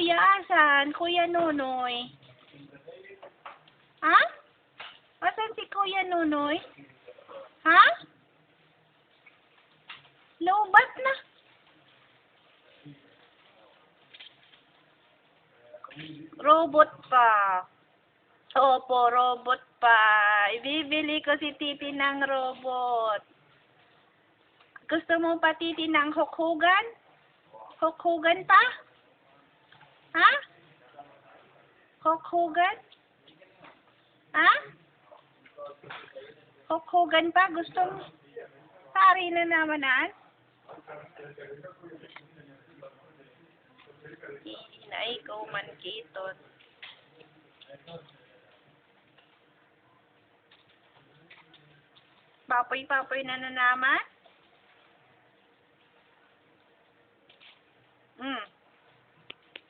kuya? Asan? Kuya Nonoy? Ha? Asan si Kuya Nonoy? Ha? Lubat na. Robot pa. Opo, robot pa. Ibibili ko si Titi ng robot. Gusto mo pa Titi ng hukhugan? Hukhugan pa? Ha? Hukhugan? Ha? Hukhugan pa? Gusto mo? Pari na naman Inay ko man kitot. Papoy-papoy na naman?